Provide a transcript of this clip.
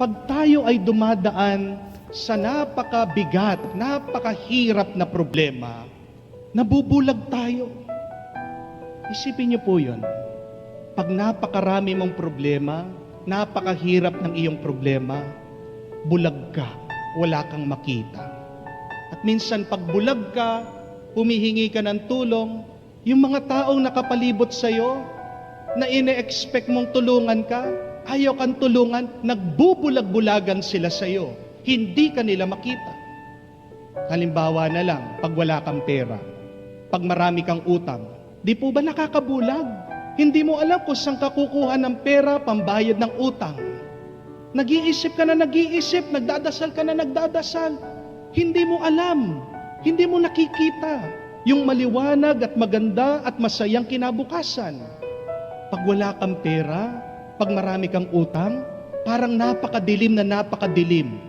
Pag tayo ay dumadaan sa napakabigat, napakahirap na problema, nabubulag tayo. Isipin niyo po yun. Pag napakarami mong problema, napakahirap ng iyong problema, bulag ka, wala kang makita. At minsan pag bulag ka, humihingi ka ng tulong, yung mga taong nakapalibot sa'yo, na ine-expect mong tulungan ka, ayaw kang tulungan, nagbubulag-bulagan sila sa'yo. Hindi ka nila makita. Halimbawa na lang, pag wala kang pera, pag marami kang utang, di po ba nakakabulag? Hindi mo alam kung saan ka kukuha ng pera, pambayad ng utang. Nag-iisip ka na nag-iisip, nagdadasal ka na nagdadasal. Hindi mo alam, hindi mo nakikita yung maliwanag at maganda at masayang kinabukasan. Pag wala kang pera, pag marami kang utang, parang napakadilim na napakadilim.